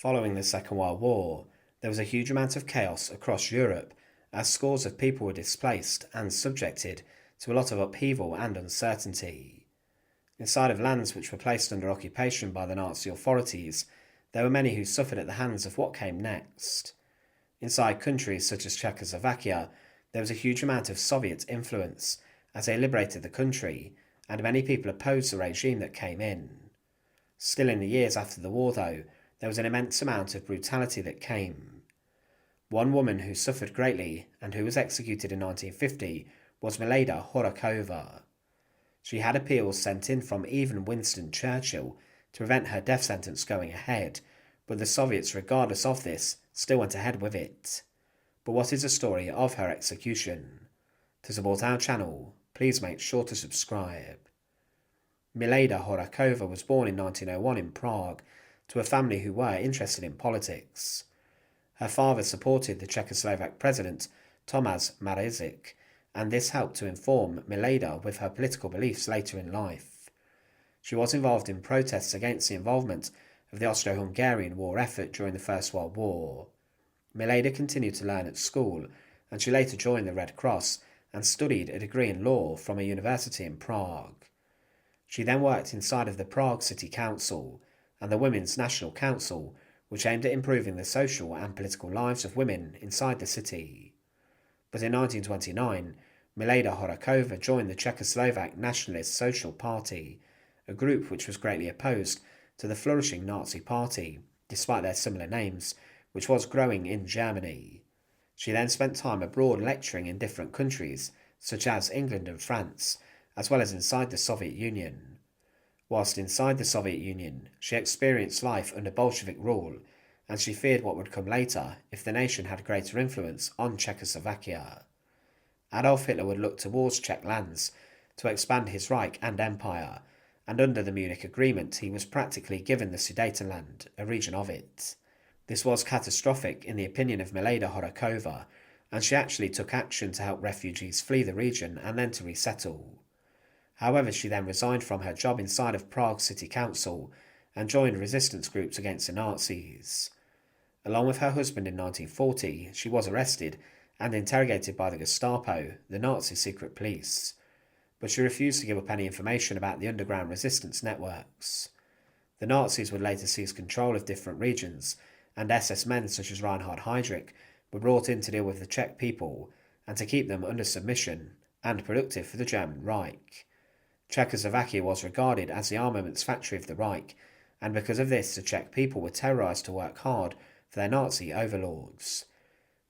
Following the Second World War, there was a huge amount of chaos across Europe as scores of people were displaced and subjected to a lot of upheaval and uncertainty. Inside of lands which were placed under occupation by the Nazi authorities, there were many who suffered at the hands of what came next. Inside countries such as Czechoslovakia, there was a huge amount of Soviet influence as they liberated the country, and many people opposed the regime that came in. Still in the years after the war, though, there was an immense amount of brutality that came. One woman who suffered greatly and who was executed in 1950 was Milada Horakova. She had appeals sent in from even Winston Churchill to prevent her death sentence going ahead, but the Soviets, regardless of this, still went ahead with it. But what is the story of her execution? To support our channel, please make sure to subscribe. Milada Horakova was born in 1901 in Prague to a family who were interested in politics. Her father supported the Czechoslovak president Tomáš Masaryk, and this helped to inform Milada with her political beliefs later in life. She was involved in protests against the involvement of the Austro-Hungarian war effort during the First World War. Milada continued to learn at school, and she later joined the Red Cross and studied a degree in law from a university in Prague. She then worked inside of the Prague City Council and the Women's National Council, which aimed at improving the social and political lives of women inside the city. But in 1929, Milada Horakova joined the Czechoslovak Nationalist Social Party, a group which was greatly opposed to the flourishing Nazi Party, despite their similar names, which was growing in Germany. She then spent time abroad lecturing in different countries, such as England and France, as well as inside the Soviet Union. Whilst inside the Soviet Union, she experienced life under Bolshevik rule, and she feared what would come later if the nation had greater influence on Czechoslovakia. Adolf Hitler would look towards Czech lands to expand his Reich and empire, and under the Munich Agreement he was practically given the Sudetenland, a region of it. This was catastrophic in the opinion of Milada Horakova, and she actually took action to help refugees flee the region and then to resettle. However, she then resigned from her job inside of Prague City Council and joined resistance groups against the Nazis. Along with her husband in 1940, she was arrested and interrogated by the Gestapo, the Nazi secret police, but she refused to give up any information about the underground resistance networks. The Nazis would later seize control of different regions, and SS men such as Reinhard Heydrich were brought in to deal with the Czech people and to keep them under submission and productive for the German Reich. Czechoslovakia was regarded as the armaments factory of the Reich, and because of this the Czech people were terrorised to work hard for their Nazi overlords.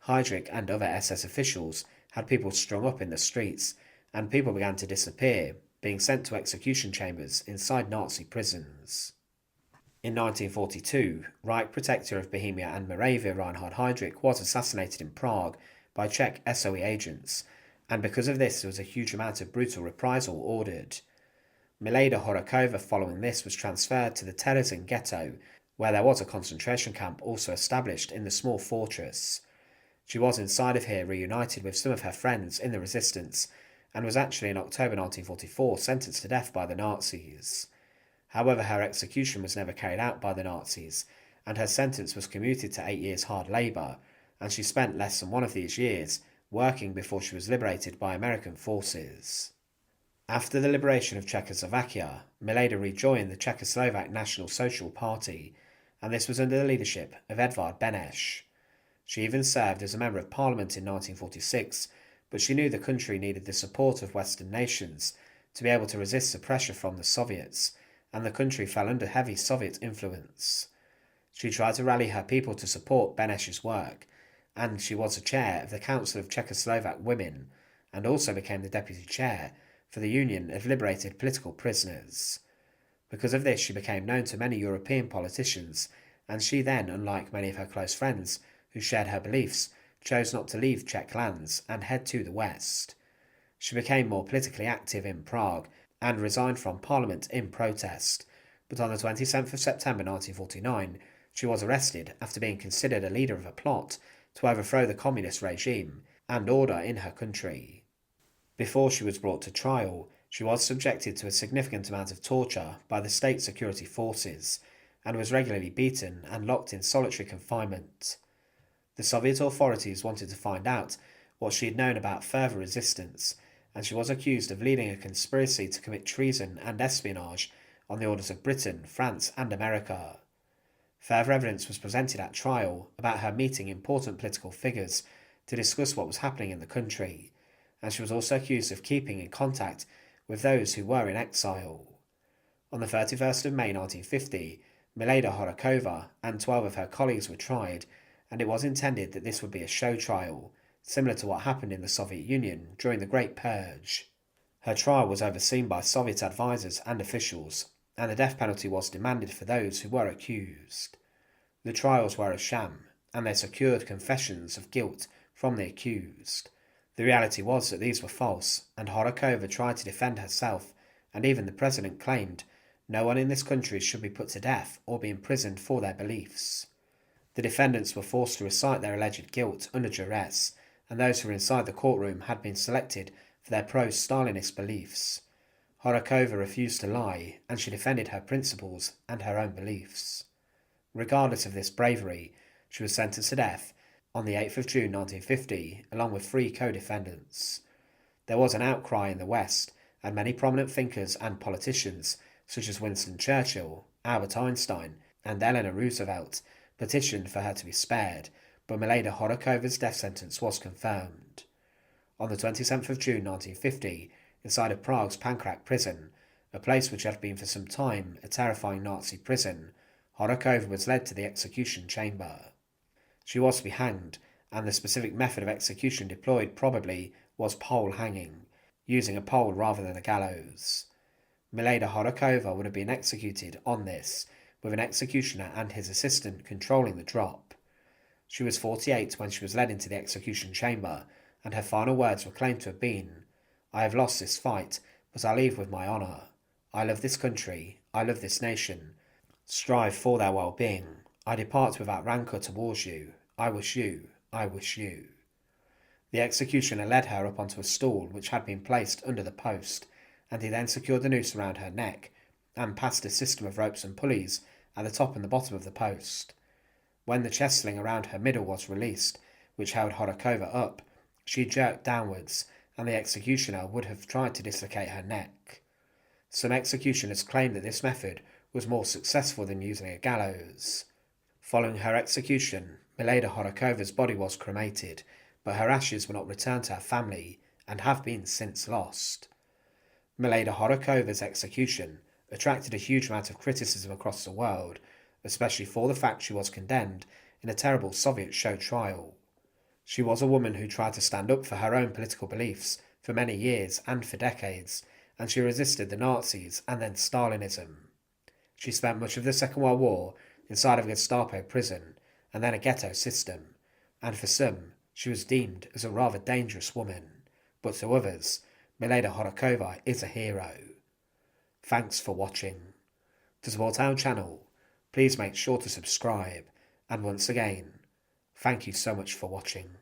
Heydrich and other SS officials had people strung up in the streets, and people began to disappear, being sent to execution chambers inside Nazi prisons. In 1942, Reich Protector of Bohemia and Moravia Reinhard Heydrich was assassinated in Prague by Czech SOE agents, and because of this there was a huge amount of brutal reprisal ordered. Milada Horakova following this was transferred to the Terezin ghetto, where there was a concentration camp also established in the small fortress. She was inside of here reunited with some of her friends in the resistance, and was actually in October 1944 sentenced to death by the Nazis. However, her execution was never carried out by the Nazis, and her sentence was commuted to 8 years hard labour, and she spent less than one of these years working before she was liberated by American forces. After the liberation of Czechoslovakia, Milada rejoined the Czechoslovak National Social Party, and this was under the leadership of Edvard Beneš. She even served as a Member of Parliament in 1946, but she knew the country needed the support of Western nations to be able to resist the pressure from the Soviets, and the country fell under heavy Soviet influence. She tried to rally her people to support Beneš's work, and she was a chair of the Council of Czechoslovak Women, and also became the deputy chair for the Union of Liberated Political Prisoners. Because of this, she became known to many European politicians, and she then, unlike many of her close friends who shared her beliefs, chose not to leave Czech lands and head to the west. She became more politically active in Prague and resigned from Parliament in protest, but on the 27th of September 1949 she was arrested after being considered a leader of a plot to overthrow the communist regime and order in her country. Before she was brought to trial, she was subjected to a significant amount of torture by the state security forces, and was regularly beaten and locked in solitary confinement. The Soviet authorities wanted to find out what she had known about further resistance, and she was accused of leading a conspiracy to commit treason and espionage on the orders of Britain, France, and America. Further evidence was presented at trial about her meeting important political figures to discuss what was happening in the country, and she was also accused of keeping in contact with those who were in exile. On the 31st of May 1950, Milada Horakova and 12 of her colleagues were tried, and it was intended that this would be a show trial, similar to what happened in the Soviet Union during the Great Purge. Her trial was overseen by Soviet advisors and officials, and the death penalty was demanded for those who were accused. The trials were a sham, and they secured confessions of guilt from the accused. The reality was that these were false, and Horáková tried to defend herself, and even the president claimed no one in this country should be put to death or be imprisoned for their beliefs. The defendants were forced to recite their alleged guilt under duress, and those who were inside the courtroom had been selected for their pro-Stalinist beliefs. Horáková refused to lie, and she defended her principles and her own beliefs. Regardless of this bravery, she was sentenced to death on the 8th of June 1950, along with 3 co-defendants. There was an outcry in the West, and many prominent thinkers and politicians, such as Winston Churchill, Albert Einstein, and Eleanor Roosevelt, petitioned for her to be spared, but Milada Horakova's death sentence was confirmed. On the 27th of June 1950, inside of Prague's Pankrak prison, a place which had been for some time a terrifying Nazi prison, Horáková was led to the execution chamber. She was to be hanged, and the specific method of execution deployed probably was pole hanging, using a pole rather than a gallows. Milada Horáková would have been executed on this, with an executioner and his assistant controlling the drop. She was 48 when she was led into the execution chamber, and her final words were claimed to have been, "I have lost this fight, but I leave with my honour. I love this country, I love this nation. Strive for their well-being. I depart without rancour towards you. I wish you, I wish you." The executioner led her up onto a stool which had been placed under the post, and he then secured the noose around her neck, and passed a system of ropes and pulleys at the top and the bottom of the post. When the chest sling around her middle was released, which held Horáková up, she jerked downwards, and the executioner would have tried to dislocate her neck. Some executioners claimed that this method was more successful than using a gallows. Following her execution, Milada Horáková's body was cremated, but her ashes were not returned to her family and have been since lost. Milada Horáková's execution attracted a huge amount of criticism across the world, especially for the fact she was condemned in a terrible Soviet show trial. She was a woman who tried to stand up for her own political beliefs for many years and for decades, and she resisted the Nazis and then Stalinism. She spent much of the Second World War inside of a Gestapo prison and then a ghetto system, and for some she was deemed as a rather dangerous woman, but to others, Milada Horáková is a hero. Thanks for watching. To support our channel, please make sure to subscribe, and once again, thank you so much for watching.